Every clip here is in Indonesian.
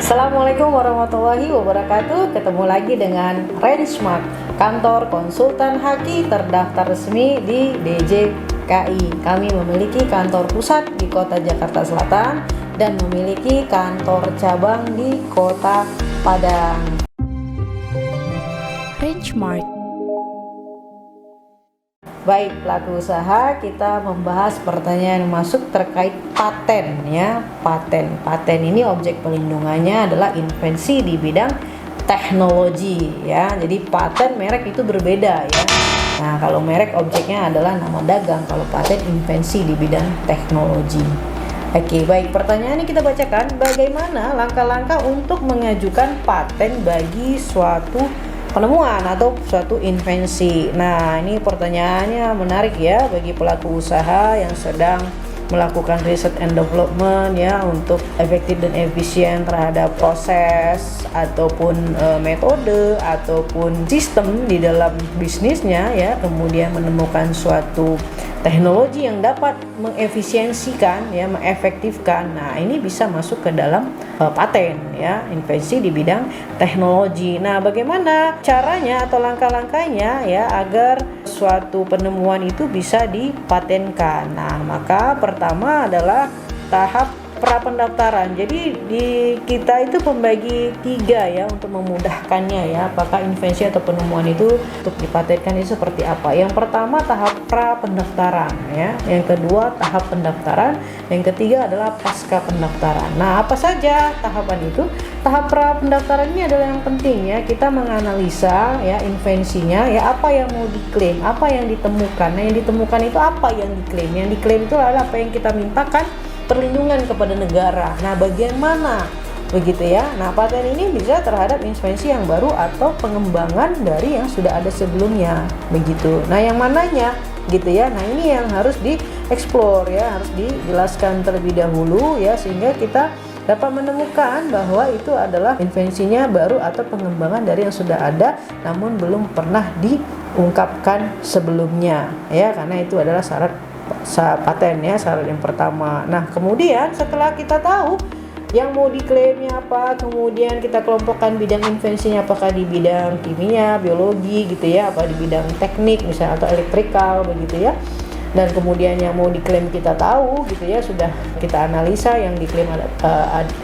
Assalamualaikum warahmatullahi wabarakatuh. Ketemu lagi dengan Rangemark, kantor konsultan haki terdaftar resmi di DJKI. Kami memiliki kantor pusat di kota Jakarta Selatan dan memiliki kantor cabang di kota Padang. Rangemark. Baik, pelaku usaha, kita membahas pertanyaan yang masuk terkait paten ya. Paten ini objek pelindungannya adalah invensi di bidang teknologi ya. Jadi paten merek itu berbeda ya. Nah, kalau merek objeknya adalah nama dagang, kalau paten invensi di bidang teknologi. Oke, baik, pertanyaan ini kita bacakan. Bagaimana langkah-langkah untuk mengajukan paten bagi suatu penemuan atau suatu invensi? Nah, ini pertanyaannya menarik ya bagi pelaku usaha yang sedang melakukan riset and development ya, untuk efektif dan efisien terhadap proses ataupun metode ataupun sistem di dalam bisnisnya ya, kemudian menemukan suatu teknologi yang dapat mengefisiensikan ya, mengefektifkan. Nah, ini bisa masuk ke dalam paten ya, invensi di bidang teknologi. Nah, bagaimana caranya atau langkah-langkahnya ya agar suatu penemuan itu bisa dipatenkan? Nah, maka pertama adalah tahap pra-pendaftaran. Jadi di kita itu pembagi 3 ya untuk memudahkannya ya, apakah invensi atau penemuan itu untuk dipatenkan itu seperti apa. Yang pertama tahap pra-pendaftaran ya, yang kedua tahap pendaftaran, yang ketiga adalah pasca pendaftaran. Nah, apa saja tahapan itu? Tahap pra-pendaftaran ini adalah yang penting ya, kita menganalisa ya invensinya ya, apa yang mau diklaim, apa yang ditemukan. Nah, yang ditemukan itu apa yang diklaim. Yang diklaim itu adalah apa yang kita mintakan perlindungan kepada negara. Nah, bagaimana begitu ya? Nah, paten ini bisa terhadap invensi yang baru atau pengembangan dari yang sudah ada sebelumnya, begitu. Nah, yang mananya gitu ya. Nah, ini yang harus dieksplor ya, harus dijelaskan terlebih dahulu ya, sehingga kita dapat menemukan bahwa itu adalah invensinya baru atau pengembangan dari yang sudah ada namun belum pernah diungkapkan sebelumnya ya, karena itu adalah syarat paten ya, syarat yang pertama. Nah, kemudian setelah kita tahu yang mau diklaimnya apa, kemudian kita kelompokkan bidang invensinya, apakah di bidang kimia, biologi gitu ya, apa di bidang teknik misalnya atau elektrikal begitu ya. Dan kemudian yang mau diklaim kita tahu gitu ya, sudah kita analisa yang diklaim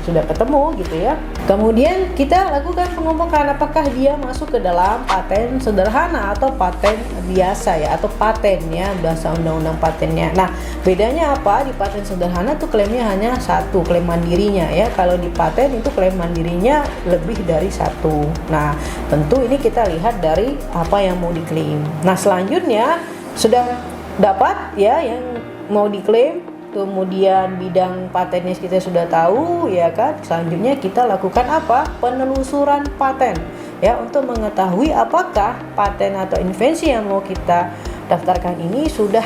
sudah ketemu gitu ya. Kemudian kita lakukan pengumpulan apakah dia masuk ke dalam paten sederhana atau paten biasa ya, atau paten ya, bahasa undang-undang patennya. Nah, bedanya apa? Di paten sederhana tuh klaimnya hanya satu, klaim mandirinya ya. Kalau di paten itu klaim mandirinya lebih dari satu. Nah, tentu ini kita lihat dari apa yang mau diklaim. Nah, selanjutnya sudah dapat ya yang mau diklaim, kemudian bidang patennya kita sudah tahu ya kan. Selanjutnya kita lakukan apa? Penelusuran paten ya, untuk mengetahui apakah paten atau invensi yang mau kita daftarkan ini sudah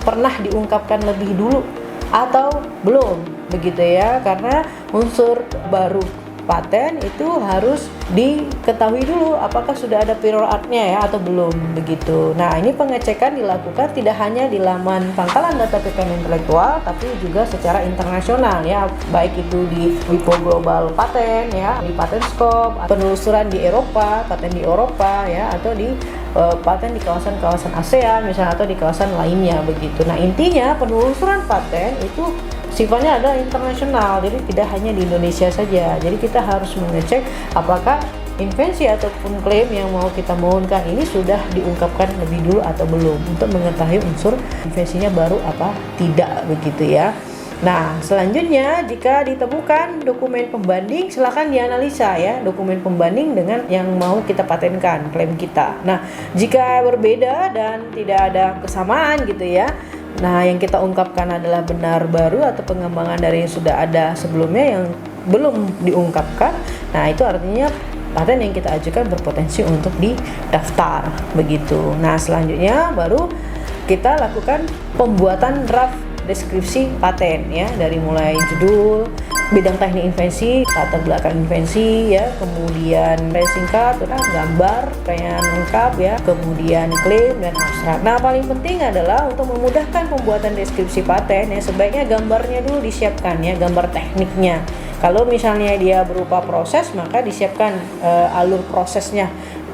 pernah diungkapkan lebih dulu atau belum begitu ya, karena unsur baru paten itu harus diketahui dulu apakah sudah ada prior artnya ya atau belum begitu. Nah, ini pengecekan dilakukan tidak hanya di laman pangkalan data kekayaan intelektual tapi juga secara internasional ya, baik itu di WIPO Global Paten ya, di Patenscope, penelusuran di Eropa, paten di Eropa ya, atau di paten di kawasan-kawasan ASEAN misalnya, atau di kawasan lainnya begitu. Nah, intinya penelusuran paten itu sifatnya adalah internasional, jadi tidak hanya di Indonesia saja. Jadi kita harus mengecek apakah invensi ataupun klaim yang mau kita mohonkan ini sudah diungkapkan lebih dulu atau belum, untuk mengetahui unsur invensinya baru apa tidak begitu ya. Nah, selanjutnya jika ditemukan dokumen pembanding, silakan dianalisa ya dokumen pembanding dengan yang mau kita patenkan klaim kita. Nah, jika berbeda dan tidak ada kesamaan gitu ya, nah yang kita ungkapkan adalah benar baru atau pengembangan dari yang sudah ada sebelumnya yang belum diungkapkan, nah itu artinya paten yang kita ajukan berpotensi untuk didaftar begitu. Nah, selanjutnya baru kita lakukan pembuatan draft deskripsi paten ya, dari mulai judul, bidang teknik invensi, latar belakang invensi ya, kemudian singkat, gambar kayak lengkap ya, kemudian klaim dan abstrak. Nah, paling penting adalah untuk memudahkan pembuatan deskripsi paten ya, sebaiknya gambarnya dulu disiapkan ya, gambar tekniknya. Kalau misalnya dia berupa proses, maka disiapkan alur prosesnya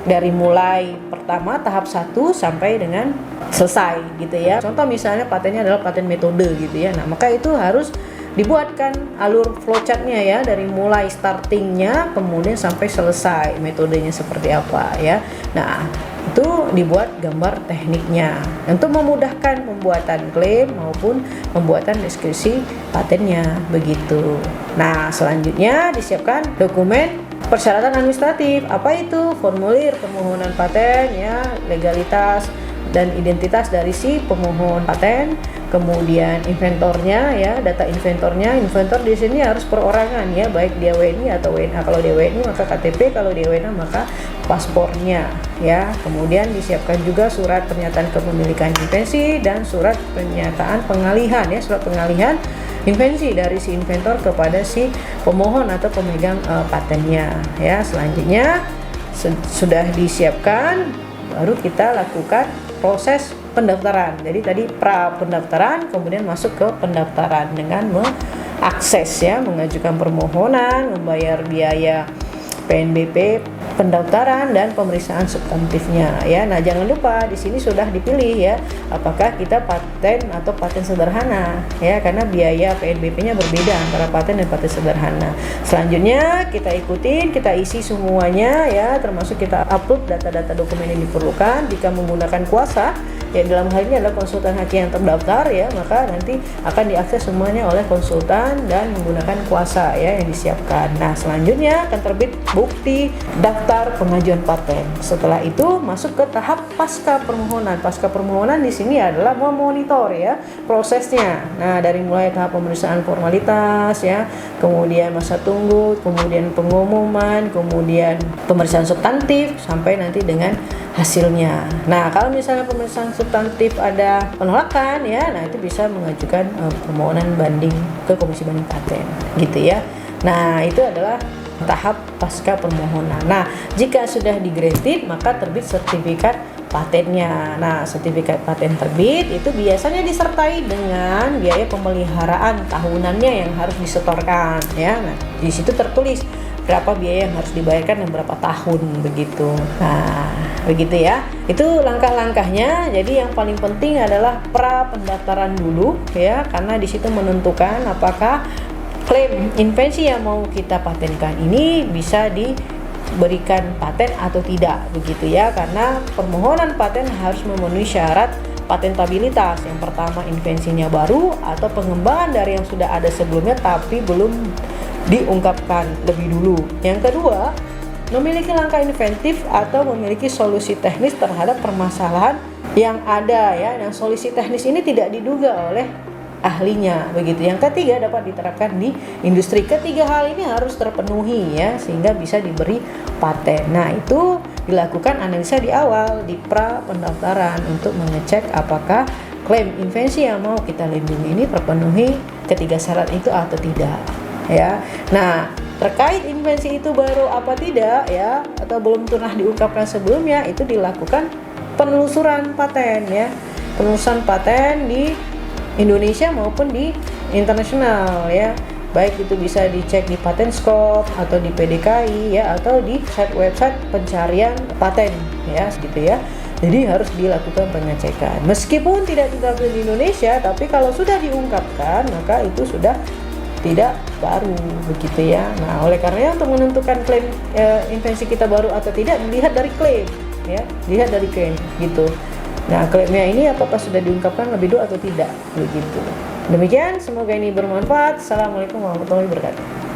dari mulai pertama tahap 1 sampai dengan selesai gitu ya. Contoh misalnya patennya adalah paten metode gitu ya. Nah, maka itu harus dibuatkan alur flowchartnya ya, dari mulai startingnya kemudian sampai selesai metodenya seperti apa ya. Nah, itu dibuat gambar tekniknya untuk memudahkan pembuatan klaim maupun pembuatan deskripsi patennya begitu. Nah, selanjutnya disiapkan dokumen persyaratan administratif. Apa itu? Formulir permohonan paten ya, legalitas dan identitas dari si pemohon paten, kemudian inventornya ya, data inventornya. Inventor di sini harus perorangan ya, baik dia WNI atau WNA. Kalau dia WNI maka KTP, kalau dia WNA maka paspornya ya. Kemudian disiapkan juga surat pernyataan kepemilikan invensi dan surat pernyataan pengalihan ya, surat pengalihan invensi dari si inventor kepada si pemohon atau pemegang patennya ya. Selanjutnya sudah disiapkan, baru kita lakukan proses pendaftaran. Jadi tadi pra pendaftaran, kemudian masuk ke pendaftaran dengan mengakses ya, mengajukan permohonan, membayar biaya PNBP pendaftaran dan pemeriksaan substantifnya ya. Nah, jangan lupa di sini sudah dipilih ya, apakah kita paten atau paten sederhana ya, karena biaya PNBP-nya berbeda antara paten dan paten sederhana. Selanjutnya kita ikutin, kita isi semuanya ya, termasuk kita upload data-data dokumen yang diperlukan. Jika menggunakan kuasa ya, dalam hal ini adalah konsultan haki yang terdaftar ya, maka nanti akan diakses semuanya oleh konsultan dan menggunakan kuasa ya yang disiapkan. Nah, selanjutnya akan terbit bukti daftar pengajuan paten. Setelah itu masuk ke tahap pasca permohonan. Pasca permohonan di sini adalah memonitor ya prosesnya. Nah, dari mulai tahap pemeriksaan formalitas ya, kemudian masa tunggu, kemudian pengumuman, kemudian pemeriksaan substantif sampai nanti dengan hasilnya. Nah, kalau misalnya pemeriksaan substantif ada penolakan ya, nah itu bisa mengajukan permohonan banding ke Komisi Banding Paten gitu ya. Nah, itu adalah tahap pasca permohonan. Nah, jika sudah di-granted maka terbit sertifikat patennya. Nah, sertifikat paten terbit itu biasanya disertai dengan biaya pemeliharaan tahunannya yang harus disetorkan ya. Nah, di situ tertulis berapa biaya yang harus dibayarkan dan berapa tahun begitu. Nah, begitu ya. Itu langkah-langkahnya. Jadi yang paling penting adalah pra pendaftaran dulu ya, karena di situ menentukan apakah klaim invensi yang mau kita patenkan ini bisa diberikan paten atau tidak begitu ya, karena permohonan paten harus memenuhi syarat patentabilitas. Yang pertama, invensinya baru atau pengembangan dari yang sudah ada sebelumnya tapi belum diungkapkan lebih dulu. Yang kedua, memiliki langkah inventif atau memiliki solusi teknis terhadap permasalahan yang ada ya, dan solusi teknis ini tidak diduga oleh ahlinya begitu. Yang ketiga, dapat diterapkan di industri. Ketiga hal ini harus terpenuhi ya, sehingga bisa diberi paten. Nah, itu dilakukan analisa di awal di pra pendaftaran untuk mengecek apakah klaim invensi yang mau kita lindungi ini terpenuhi ketiga syarat itu atau tidak ya. Nah, terkait invensi itu baru apa tidak ya, atau belum pernah diungkapkan sebelumnya, itu dilakukan penelusuran paten ya. Penelusuran paten di Indonesia maupun di internasional ya, baik itu bisa dicek di Patenscope atau di PDKI ya, atau di website pencarian paten ya gitu ya. Jadi harus dilakukan pengecekan meskipun tidak ditampil di Indonesia, tapi kalau sudah diungkapkan maka itu sudah tidak baru begitu ya. Nah, oleh karenanya untuk menentukan klaim invensi kita baru atau tidak dilihat dari klaim ya, dilihat dari klaim gitu. Nah, klaimnya ini apakah sudah diungkapkan lebih dulu atau tidak begitu. Demikian, semoga ini bermanfaat. Assalamualaikum warahmatullahi wabarakatuh.